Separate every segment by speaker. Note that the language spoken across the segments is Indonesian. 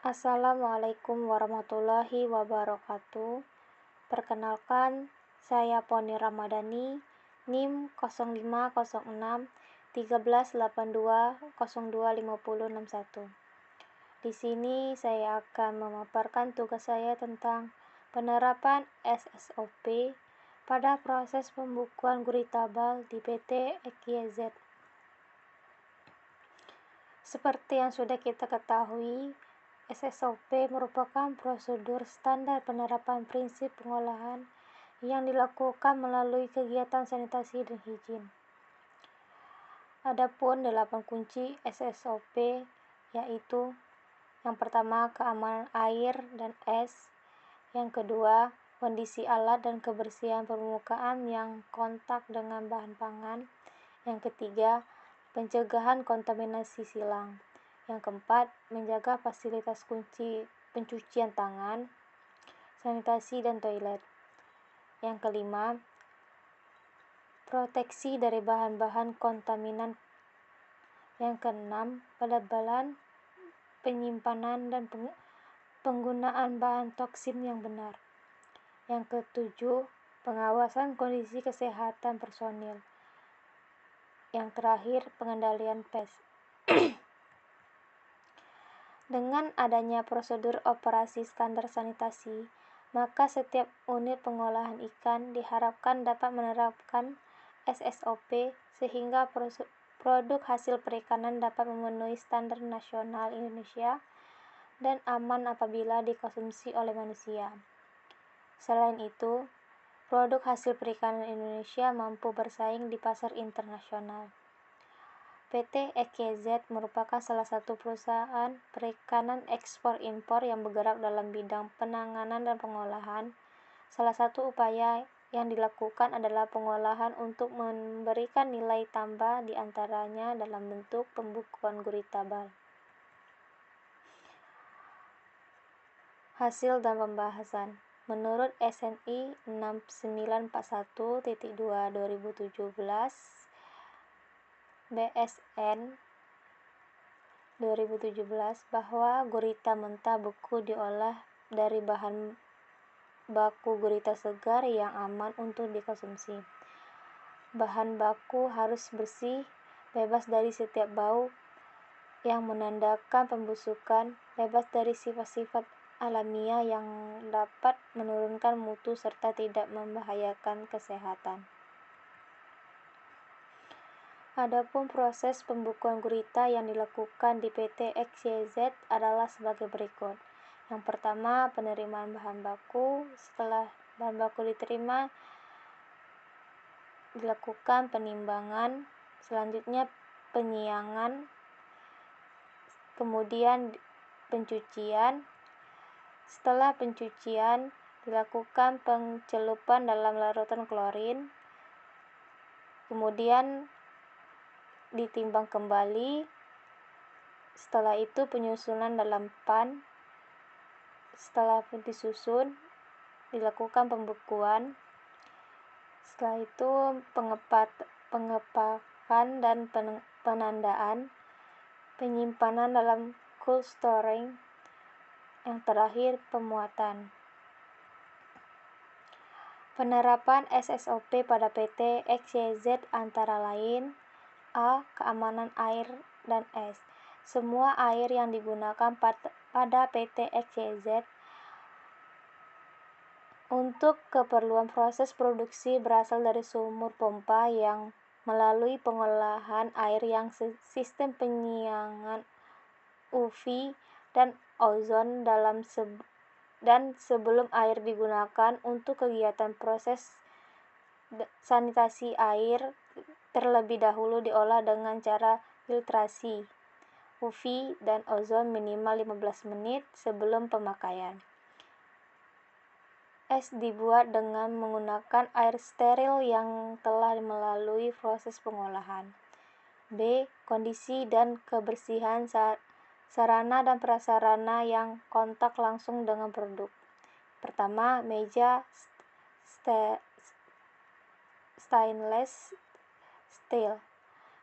Speaker 1: Assalamualaikum warahmatullahi wabarakatuh. Perkenalkan, saya Poni Ramadhani, NIM 0506 1382 025061. Di sini saya akan memaparkan tugas saya tentang penerapan SSOP pada proses pembukuan gurita bal di PT EKZ. Seperti yang sudah kita ketahui, SSOP merupakan prosedur standar penerapan prinsip pengolahan yang dilakukan melalui kegiatan sanitasi dan higien. Adapun 8 kunci SSOP yaitu: yang pertama, keamanan air dan es; yang kedua, kondisi alat dan kebersihan permukaan yang kontak dengan bahan pangan; yang ketiga, pencegahan kontaminasi silang; yang keempat, menjaga fasilitas pencucian tangan, sanitasi dan toilet; yang kelima, proteksi dari bahan-bahan kontaminan; yang keenam, pelebalan, penyimpanan dan penggunaan bahan toksin yang benar; yang ketujuh, pengawasan kondisi kesehatan personil; yang terakhir, pengendalian pes. Dengan adanya prosedur operasi standar sanitasi, maka setiap unit pengolahan ikan diharapkan dapat menerapkan SSOP sehingga produk hasil perikanan dapat memenuhi standar nasional Indonesia dan aman apabila dikonsumsi oleh manusia. Selain itu, produk hasil perikanan Indonesia mampu bersaing di pasar internasional. PT EKZ merupakan salah satu perusahaan perikanan ekspor-impor yang bergerak dalam bidang penanganan dan pengolahan. Salah satu upaya yang dilakukan adalah pengolahan untuk memberikan nilai tambah, diantaranya dalam bentuk pembukuan gurita bal. Hasil dan pembahasan. Menurut SNI 6941.2/2017, BSN 2017, bahwa gurita mentah beku diolah dari bahan baku gurita segar yang aman untuk dikonsumsi. Bahan baku harus bersih, bebas dari setiap bau yang menandakan pembusukan, bebas dari sifat-sifat alamiah yang dapat menurunkan mutu serta tidak membahayakan kesehatan. Adapun proses pembukuan gurita yang dilakukan di PT EKZ adalah sebagai berikut. Yang pertama, penerimaan bahan baku. Setelah bahan baku diterima, dilakukan penimbangan, selanjutnya penyiangan, kemudian pencucian. Setelah pencucian, dilakukan pencelupan dalam larutan klorin, kemudian ditimbang kembali. Setelah itu penyusunan dalam pan. Setelah disusun, dilakukan pembukuan. Setelah itu pengepakan dan penandaan, penyimpanan dalam cold storage, yang terakhir pemuatan. Penerapan SSOP pada PT EKZ antara lain: A. Keamanan air dan es. Semua air yang digunakan pada PT EKZ untuk keperluan proses produksi berasal dari sumur pompa yang melalui pengolahan air yang sistem penyiangan UV dan ozon dan sebelum air digunakan untuk kegiatan proses sanitasi, air terlebih dahulu diolah dengan cara filtrasi UV dan ozon minimal 15 menit sebelum pemakaian. Es dibuat dengan menggunakan air steril yang telah melalui proses pengolahan. B. Kondisi dan kebersihan sarana dan prasarana yang kontak langsung dengan produk. Pertama, meja stainless steel.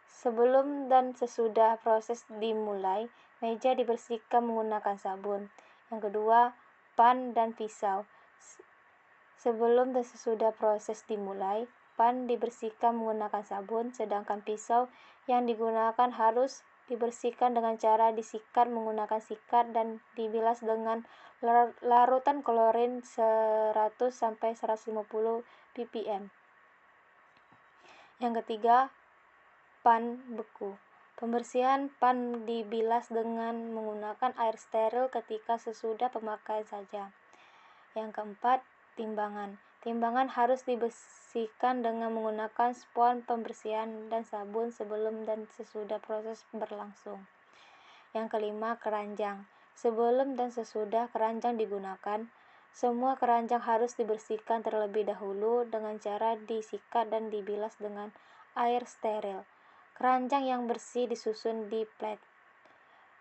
Speaker 1: Sebelum dan sesudah proses dimulai, Meja dibersihkan menggunakan sabun. Yang kedua, pan dan pisau. Sebelum dan sesudah proses dimulai, pan dibersihkan menggunakan sabun, sedangkan pisau yang digunakan harus dibersihkan dengan cara disikat menggunakan sikat dan dibilas dengan larutan klorin 100-150 ppm. Yang ketiga, pan beku. Pembersihan pan dibilas dengan menggunakan air steril ketika sesudah pemakaian saja. Yang keempat, timbangan. Timbangan harus dibersihkan dengan menggunakan spons pembersihan dan sabun sebelum dan sesudah proses berlangsung. Yang kelima, keranjang. Sebelum dan sesudah keranjang digunakan, semua keranjang harus dibersihkan terlebih dahulu dengan cara disikat dan dibilas dengan air steril. Keranjang yang bersih disusun di plet.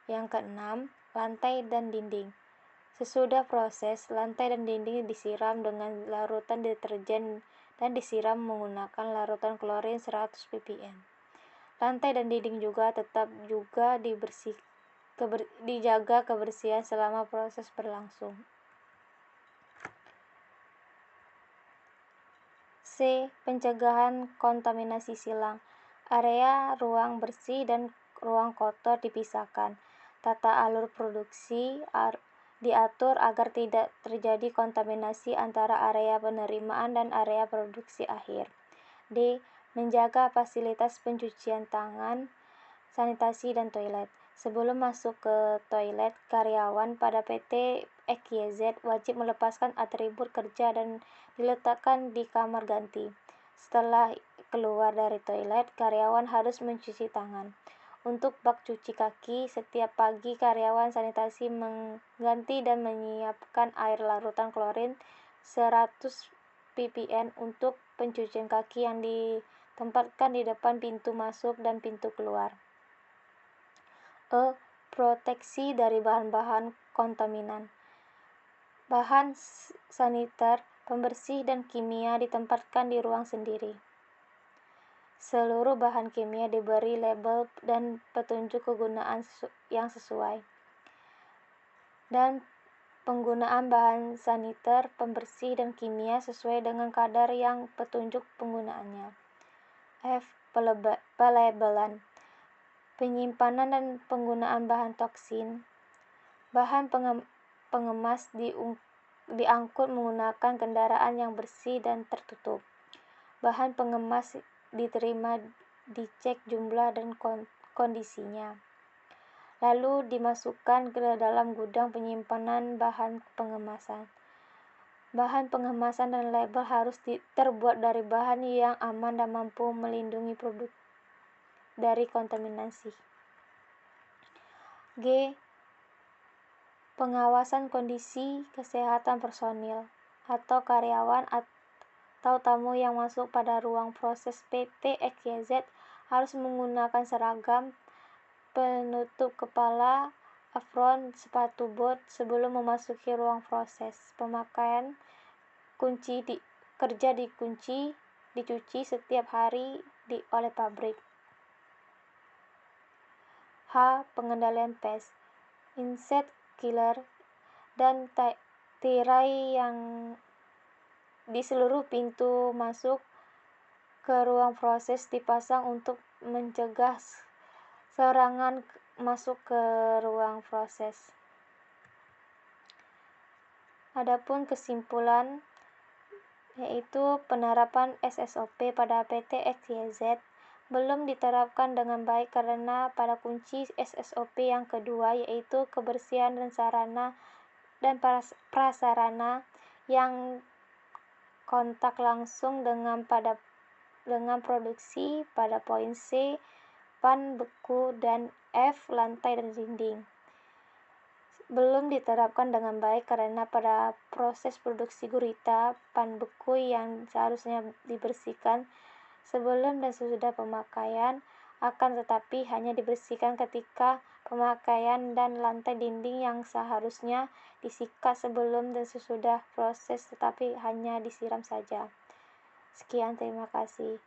Speaker 1: Yang keenam, lantai dan dinding. Sesudah proses, lantai dan dinding disiram dengan larutan deterjen dan disiram menggunakan larutan klorin 100 ppm. Lantai dan dinding juga tetap juga dijaga kebersihan selama proses berlangsung. C. Pencegahan kontaminasi silang. Area ruang bersih dan ruang kotor dipisahkan. Tata alur produksi diatur agar tidak terjadi kontaminasi antara area penerimaan dan area produksi akhir. D. Menjaga fasilitas pencucian tangan, sanitasi, dan toilet. Sebelum masuk ke toilet, karyawan pada PT XYZ wajib melepaskan atribut kerja dan diletakkan di kamar ganti. Setelah keluar dari toilet, karyawan harus mencuci tangan. Untuk bak cuci kaki, setiap pagi karyawan sanitasi mengganti dan menyiapkan air larutan klorin 100 ppm untuk pencucian kaki yang ditempatkan di depan pintu masuk dan pintu keluar. E. Proteksi dari bahan-bahan kontaminan. Bahan saniter, pembersih, dan kimia ditempatkan di ruang sendiri. Seluruh bahan kimia diberi label dan petunjuk kegunaan yang sesuai. Dan penggunaan bahan saniter, pembersih, dan kimia sesuai dengan kadar yang petunjuk penggunaannya. F. Pelabelan. Penyimpanan dan penggunaan bahan toksin. Bahan pengemas diangkut menggunakan kendaraan yang bersih dan tertutup. Bahan pengemas diterima, dicek jumlah dan kondisinya, lalu dimasukkan ke dalam gudang penyimpanan bahan pengemasan. Bahan pengemasan dan label harus terbuat dari bahan yang aman dan mampu melindungi produk dari kontaminasi. G. Pengawasan kondisi kesehatan personil atau karyawan atau tamu yang masuk pada ruang proses PT XYZ harus menggunakan seragam, penutup kepala, apron, sepatu bot sebelum memasuki ruang proses. Pemakaian kerja dicuci setiap hari oleh pabrik. H. Pengendalian pes, insect killer, dan tirai yang di seluruh pintu masuk ke ruang proses dipasang untuk mencegah serangan masuk ke ruang proses. Adapun kesimpulan yaitu penerapan SSOP pada PT XYZ belum diterapkan dengan baik karena pada kunci SSOP yang kedua yaitu kebersihan dan sarana dan prasarana yang kontak langsung dengan produksi pada poin C, pan beku, dan F, lantai dan dinding. Belum diterapkan dengan baik karena pada proses produksi gurita, pan beku yang seharusnya dibersihkan sebelum dan sesudah pemakaian akan tetapi hanya dibersihkan ketika pemakaian, dan lantai dinding yang seharusnya disikat sebelum dan sesudah proses tetapi hanya disiram saja. Sekian, terima kasih.